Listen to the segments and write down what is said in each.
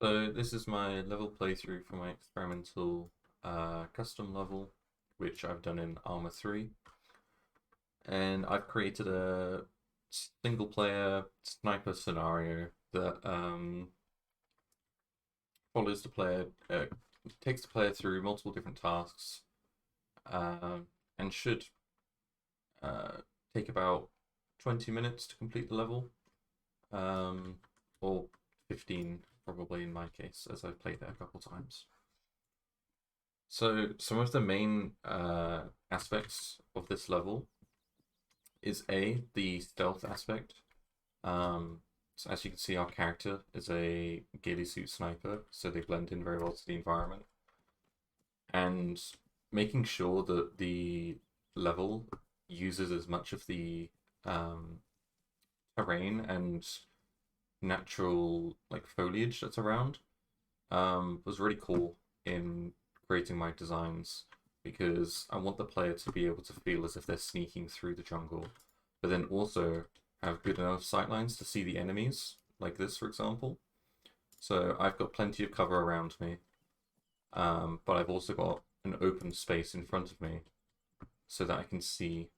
So this is my level playthrough for my experimental custom level, which I've done in Arma 3. And I've created a single player sniper scenario that follows the player, takes the player through multiple different tasks, uh, and should uh, take about 20 minutes to complete the level, um, or 15 probably in my case, as I've played that a couple times. So some of the main aspects of this level is the stealth aspect. So as you can see, our character is a ghillie suit sniper, so they blend in very well to the environment. And making sure that the level uses as much of the um, terrain and natural like foliage that's around was really cool in creating my designs because I want the player to be able to feel as if they're sneaking through the jungle, but then also have good enough sightlines to see the enemies, like this, for example. So I've got plenty of cover around me, but I've also got an open space in front of me so that I can see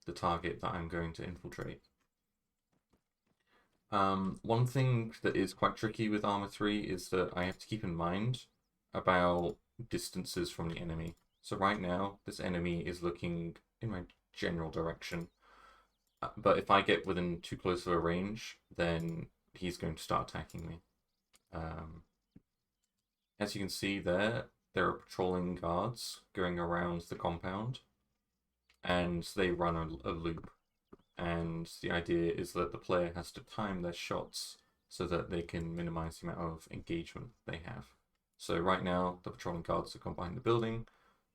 the target that I'm going to infiltrate. One thing that is quite tricky with Arma 3 is that I have to keep in mind about distances from the enemy. So right now, this enemy is looking in my general direction. But if I get within too close of a range, then he's going to start attacking me. Um, as you can see there are patrolling guards going around the compound, and they run a loop. And the idea is that the player has to time their shots so that they can minimize the amount of engagement they have. So right now, the patrolling guards are come behind the building,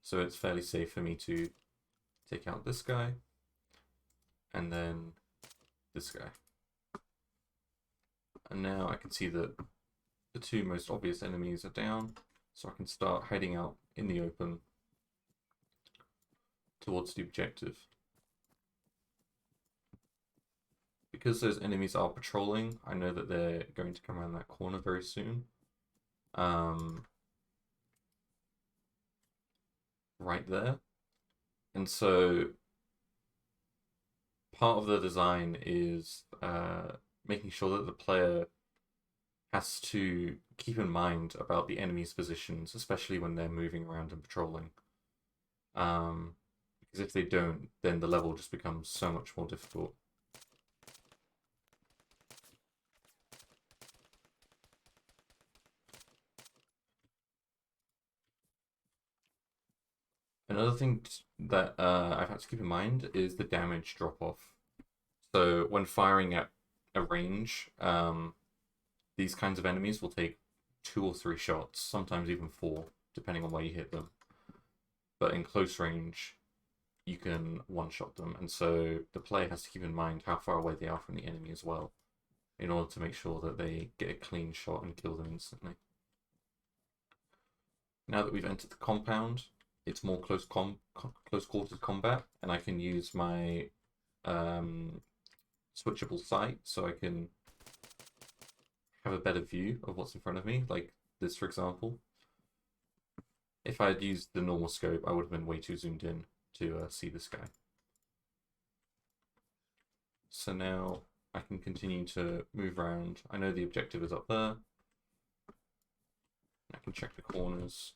so it's fairly safe for me to take out this guy, and then this guy. And now I can see that the two most obvious enemies are down, so I can start hiding out in the open towards the objective. Because those enemies are patrolling, I know that they're going to come around that corner very soon. Um, right there. And so part of the design is making sure that the player has to keep in mind about the enemy's positions, especially when they're moving around and patrolling. Because if they don't, then the level just becomes so much more difficult. Another thing that I've had to keep in mind is the damage drop off. So when firing at a range, these kinds of enemies will take 2 or 3 shots, sometimes even 4, depending on where you hit them. But in close range, you can one-shot them, and so the player has to keep in mind how far away they are from the enemy as well, in order to make sure that they get a clean shot and kill them instantly. Now that we've entered the compound, it's more close quarters combat, and I can use my switchable sight, so I can have a better view of what's in front of me, like this, for example. If I had used the normal scope, I would have been way too zoomed in to see this guy. So now I can continue to move around. I know the objective is up there. I can check the corners.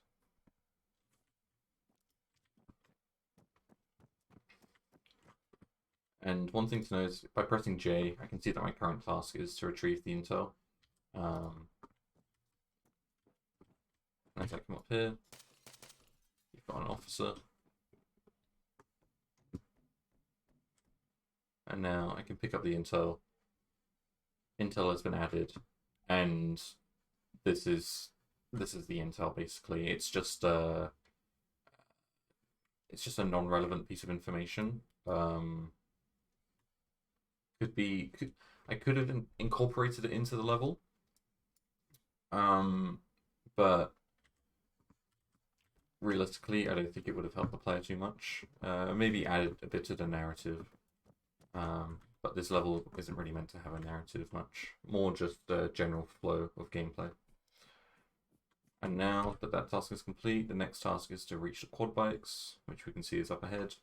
And one thing to know is by pressing J, I can see that my current task is to retrieve the intel. As I come up here, you've got an officer. And now I can pick up the intel. Intel has been added, and this is the intel basically. It's just a non-relevant piece of information. I could have incorporated it into the level, but realistically, I don't think it would have helped the player too much. Maybe added a bit to the narrative, but this level isn't really meant to have a narrative much. More just a general flow of gameplay. And now that that task is complete, the next task is to reach the quad bikes, which we can see is up ahead.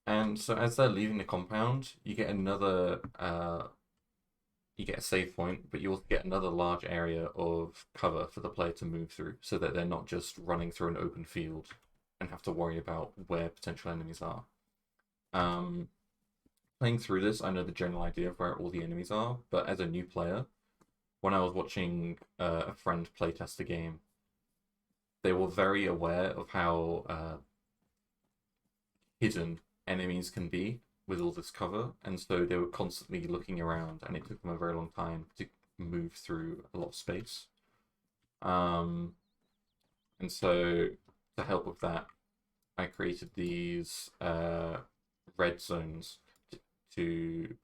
And so as they're leaving the compound, you get another you get a save point, but you also get another large area of cover for the player to move through, so that they're not just running through an open field and have to worry about where potential enemies are. Playing through this, I know the general idea of where all the enemies are, but as a new player, when I was watching a friend playtest the game, they were very aware of how hidden enemies can be with all this cover, and so they were constantly looking around, and it took them a very long time to move through a lot of space. And so to help with that, I created these red zones to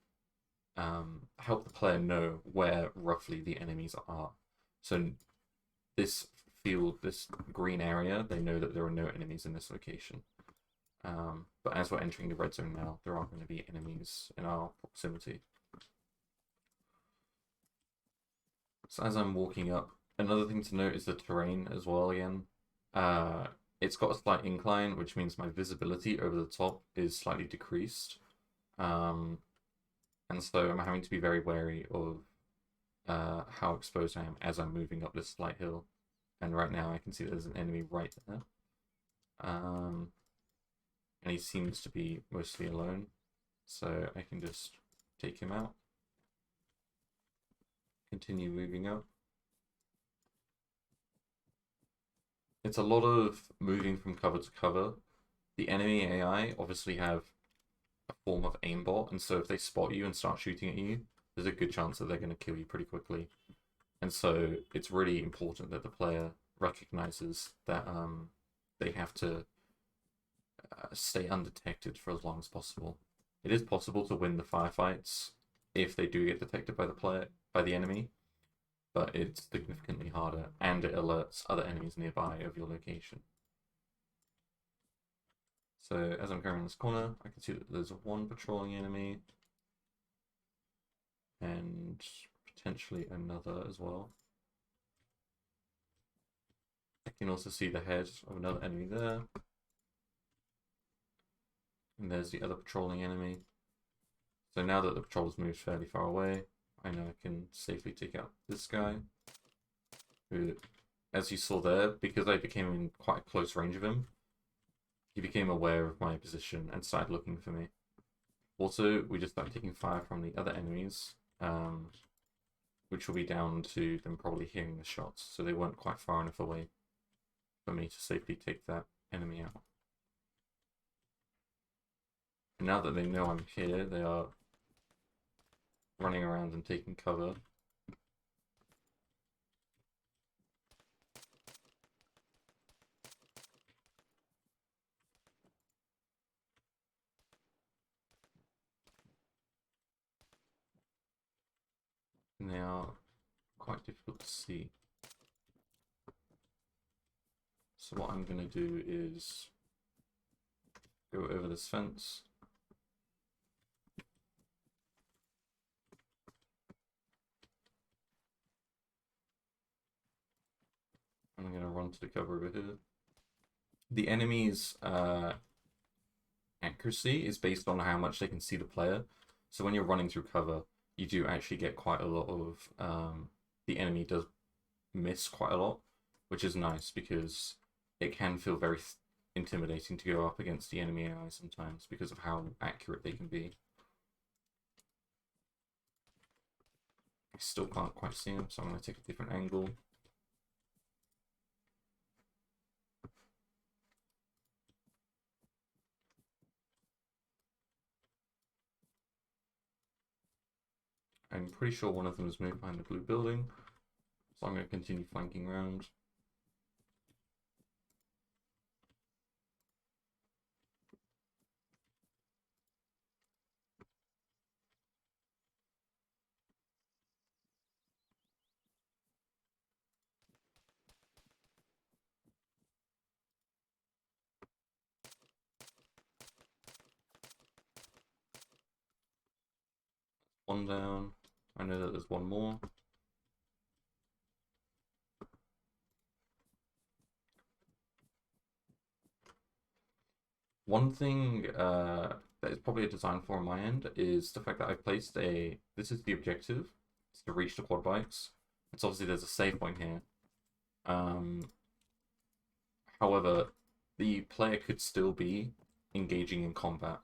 help the player know where roughly the enemies are. So this field, this green area, they know that there are no enemies in this location. But as we're entering the red zone now, there aren't going to be enemies in our proximity. So as I'm walking up, another thing to note is the terrain as well again. It's got a slight incline, which means my visibility over the top is slightly decreased. And so I'm having to be very wary of how exposed I am as I'm moving up this slight hill. And right now I can see there's an enemy right there. And he seems to be mostly alone, so I can just take him out. Continue moving up. It's a lot of moving from cover to cover. The enemy AI obviously have a form of aimbot, and so if they spot you and start shooting at you, there's a good chance that they're going to kill you pretty quickly. And so it's really important that the player recognizes that they have to stay undetected for as long as possible. It is possible to win the firefights if they do get detected by the enemy, but it's significantly harder, and it alerts other enemies nearby of your location. So as I'm going in this corner, I can see that there's one patrolling enemy, and potentially another as well. I can also see the head of another enemy there. And there's the other patrolling enemy. So now that the patrol has moved fairly far away, I know I can safely take out this guy, who, as you saw there, because I became in quite close range of him, he became aware of my position and started looking for me. Also, we just started taking fire from the other enemies, which will be down to them probably hearing the shots, so they weren't quite far enough away for me to safely take that enemy out. And now that they know I'm here, they are running around and taking cover. And they are quite difficult to see. So what I'm going to do is go over this fence. I'm going to run to the cover over here. The enemy's accuracy is based on how much they can see the player. So when you're running through cover, you do actually get quite a lot of... the enemy does miss quite a lot, which is nice because it can feel very intimidating to go up against the enemy AI sometimes because of how accurate they can be. I still can't quite see him, so I'm going to take a different angle. I'm pretty sure one of them is moved behind the blue building, so I'm going to continue flanking around. One down. I know that there's one more. one thing that is probably a design flaw on my end is the fact that I've placed a. This is the objective, is to reach the quad bikes. It's obviously there's a save point here. However, the player could still be engaging in combat.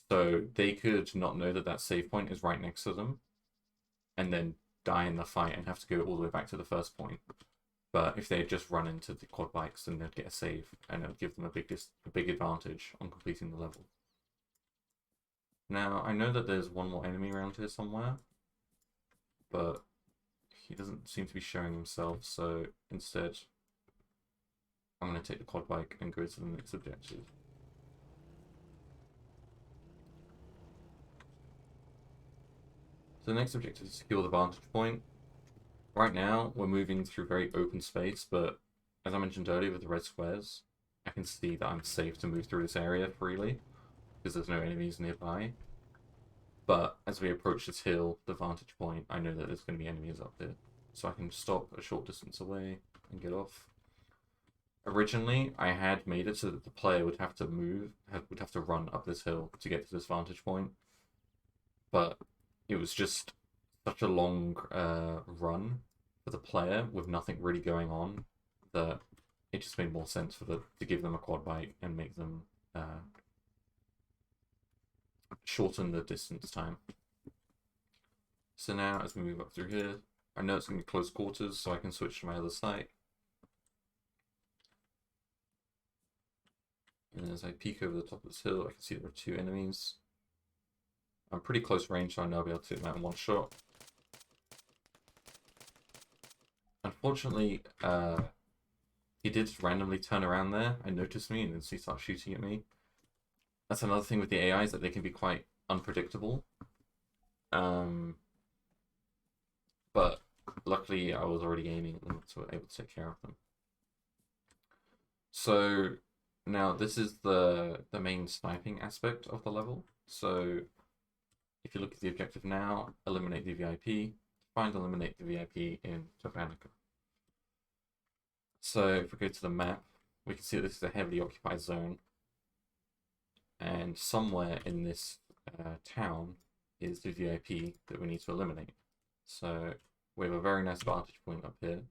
So they could not know that that save point is right next to them, and then die in the fight and have to go all the way back to the first point. But if they had just run into the quad bikes, then they'd get a save, and it would give them a big advantage on completing the level. Now, I know that there's one more enemy around here somewhere, but he doesn't seem to be showing himself, so instead, I'm going to take the quad bike and go to the next objective. So the next objective is secure the vantage point. Right now, we're moving through very open space, but as I mentioned earlier with the red squares, I can see that I'm safe to move through this area freely, because there's no enemies nearby. But as we approach this hill, the vantage point, I know that there's going to be enemies up there. So I can stop a short distance away and get off. Originally, I had made it so that the player would have to would have to run up this hill to get to this vantage point. But it was just such a long run for the player with nothing really going on that it just made more sense to give them a quad bike and make them shorten the distance time. So now as we move up through here, I know it's going to be close quarters, so I can switch to my other side. And as I peek over the top of this hill, I can see there are two enemies. I'm pretty close range, so I know I'll be able to hit them out in one shot. Unfortunately, he did just randomly turn around there and notice me and then he starts shooting at me. That's another thing with the AIs, that they can be quite unpredictable. But luckily I was already aiming at them, so I was able to take care of them. So now this is the main sniping aspect of the level. So if you look at the objective now, eliminate the VIP, find and eliminate the VIP in Tavanica. So if we go to the map, we can see that this is a heavily occupied zone. And somewhere in this town is the VIP that we need to eliminate. So we have a very nice vantage point up here.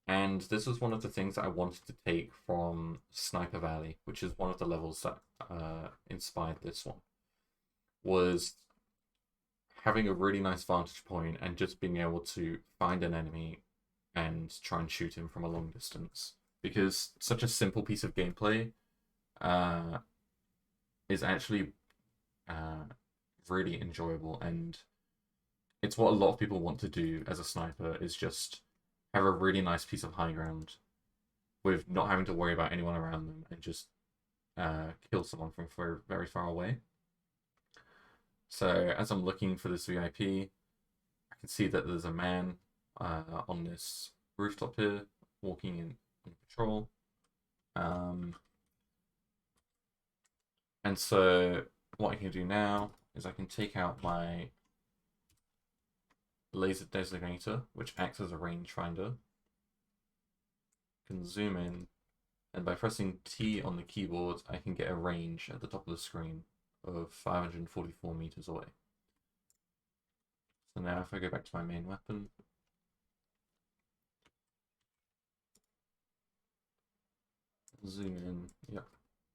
And this was one of the things that I wanted to take from Sniper Valley, which is one of the levels that inspired this one, was having a really nice vantage point and just being able to find an enemy and try and shoot him from a long distance. Because such a simple piece of gameplay is actually really enjoyable, and it's what a lot of people want to do as a sniper, is just have a really nice piece of high ground with not having to worry about anyone around them and just kill someone from very far away. So as I'm looking for this VIP, I can see that there's a man on this rooftop here walking in patrol. And so what I can do now is I can take out my laser designator, which acts as a rangefinder. Can zoom in, and by pressing T on the keyboard, I can get a range at the top of the screen of 544 meters away. So now if I go back to my main weapon, zoom in, yep,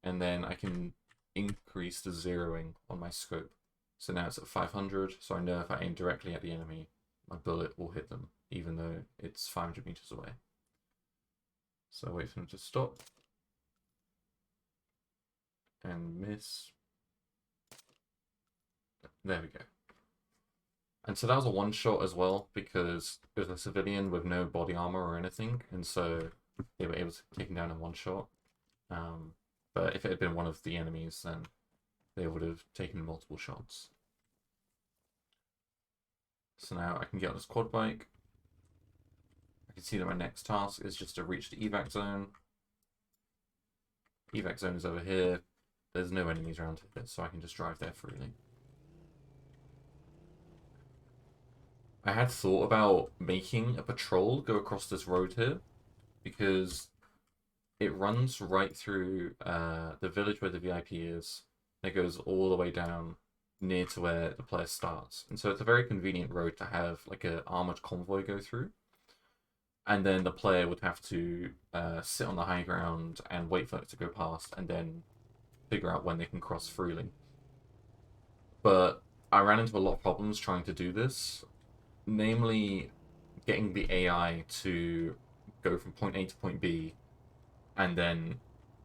and then I can increase the zeroing on my scope. So now it's at 500, so I know if I aim directly at the enemy, my bullet will hit them, even though it's 500 meters away. So wait for them to stop. And miss. There we go. And so that was a one shot as well, because it was a civilian with no body armor or anything, and so they were able to take him down in one shot. But if it had been one of the enemies, then they would have taken multiple shots. So now I can get on this quad bike. I can see that my next task is just to reach the evac zone. Evac zone is over here. There's no enemies around here, so I can just drive there freely. I had thought about making a patrol go across this road here, because it runs right through the village where the VIP is. It goes all the way down near to where the player starts. And so it's a very convenient road to have like an armored convoy go through. And then the player would have to sit on the high ground and wait for it to go past and then figure out when they can cross freely. But I ran into a lot of problems trying to do this, namely getting the AI to go from point A to point B and then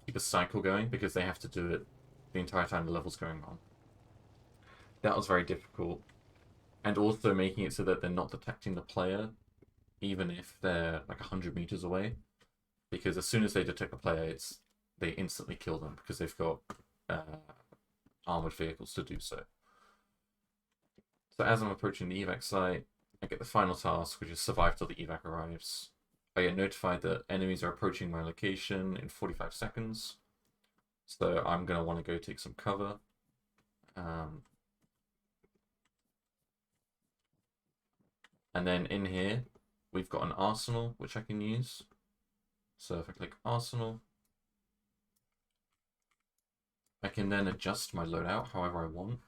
keep a cycle going because they have to do it the entire time the level's going on. That was very difficult. And also making it so that they're not detecting the player even if they're like 100 meters away. Because as soon as they detect the player, they instantly kill them because they've got armored vehicles to do so. So as I'm approaching the evac site, I get the final task, which is survive till the evac arrives. I get notified that enemies are approaching my location in 45 seconds. So I'm going to want to go take some cover. And then in here, we've got an arsenal, which I can use. So if I click arsenal, I can then adjust my loadout however I want.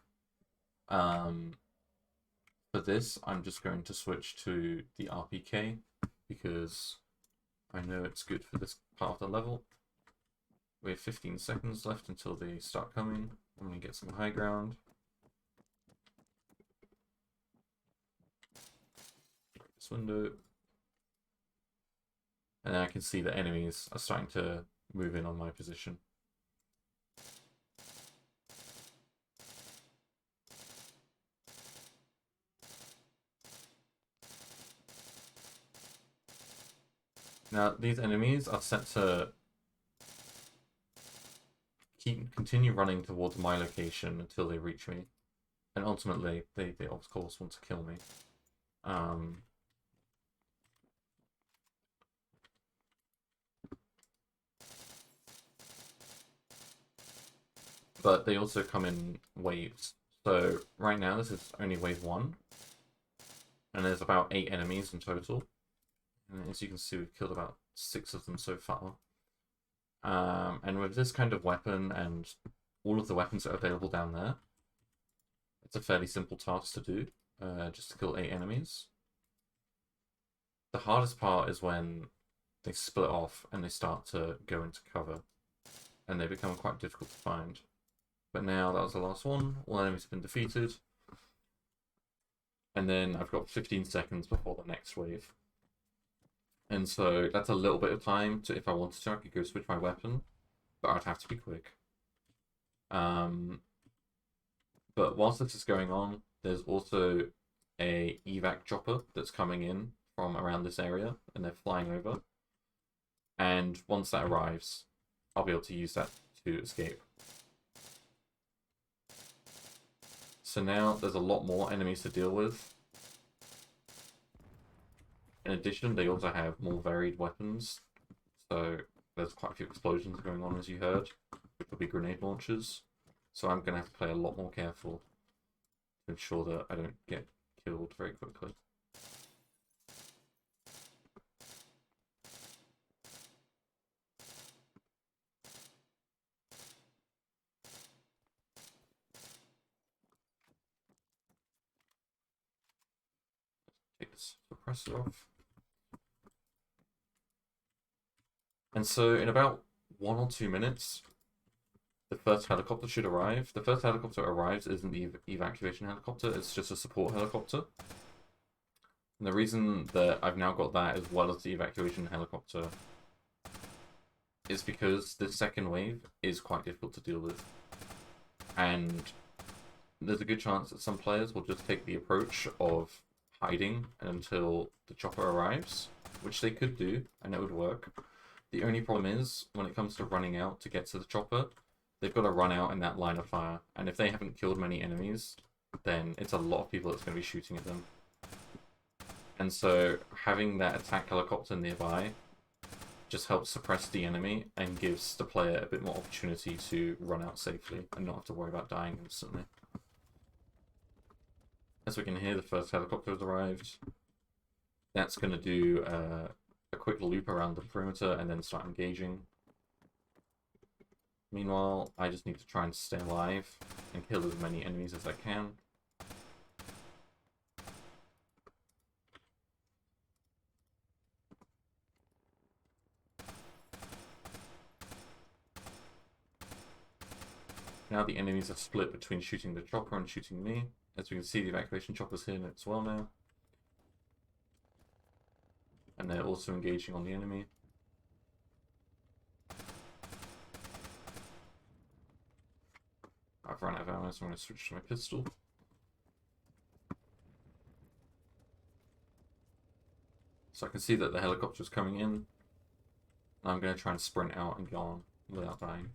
For this, I'm just going to switch to the RPK because I know it's good for this part of the level. We have 15 seconds left until they start coming. I'm going to get some high ground. This window. And then I can see the enemies are starting to move in on my position. Now, these enemies are set to continue running towards my location until they reach me. And ultimately, they of course want to kill me. But they also come in waves. So right now, this is only wave 1. And there's about 8 enemies in total. And as you can see, we've killed about 6 of them so far. And with this kind of weapon and all of the weapons that are available down there, it's a fairly simple task to do, just to kill 8 enemies. The hardest part is when they split off and they start to go into cover, and they become quite difficult to find. But now that was the last one, all enemies have been defeated, and then I've got 15 seconds before the next wave. And so that's a little bit of time to, if I wanted to, I could go switch my weapon, but I'd have to be quick. But whilst this is going on, there's also a evac chopper that's coming in from around this area, and they're flying over. And once that arrives, I'll be able to use that to escape. So now there's a lot more enemies to deal with. In addition, they also have more varied weapons. So there's quite a few explosions going on, as you heard, which will be grenade launchers. So I'm going to have to play a lot more careful to ensure that I don't get killed very quickly. Take this suppressor off. And so in about 1 or 2 minutes, the first helicopter should arrive. The first helicopter arrives isn't the evacuation helicopter, it's just a support helicopter. And the reason that I've now got that as well as the evacuation helicopter is because the second wave is quite difficult to deal with. And there's a good chance that some players will just take the approach of hiding until the chopper arrives, which they could do, and it would work. The only problem is, when it comes to running out to get to the chopper, they've got to run out in that line of fire. And if they haven't killed many enemies, then it's a lot of people that's going to be shooting at them. And so having that attack helicopter nearby just helps suppress the enemy and gives the player a bit more opportunity to run out safely and not have to worry about dying instantly. As we can hear, the first helicopter has arrived. That's going to do a quick loop around the perimeter and then start engaging. Meanwhile, I just need to try and stay alive and kill as many enemies as I can. Now the enemies are split between shooting the chopper and shooting me. As we can see, the evacuation chopper's here as well now. And they're also engaging on the enemy. I've run out of ammo, so I'm going to switch to my pistol. So I can see that the helicopter's coming in. I'm going to try and sprint out and go on without dying.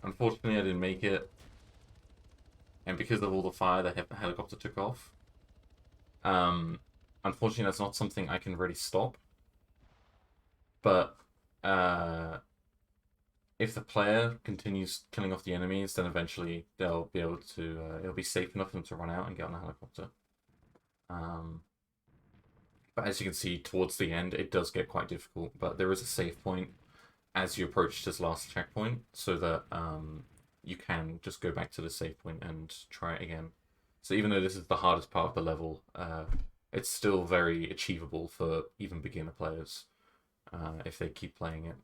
Unfortunately, I didn't make it. And because of all the fire, the helicopter took off. Unfortunately, that's not something I can really stop. But if the player continues killing off the enemies, then eventually they'll be able to. It'll be safe enough for them to run out and get on the helicopter. But as you can see, towards the end, it does get quite difficult. But there is a save point as you approach this last checkpoint, so that you can just go back to the save point and try it again. So even though this is the hardest part of the level, it's still very achievable for even beginner players if they keep playing it.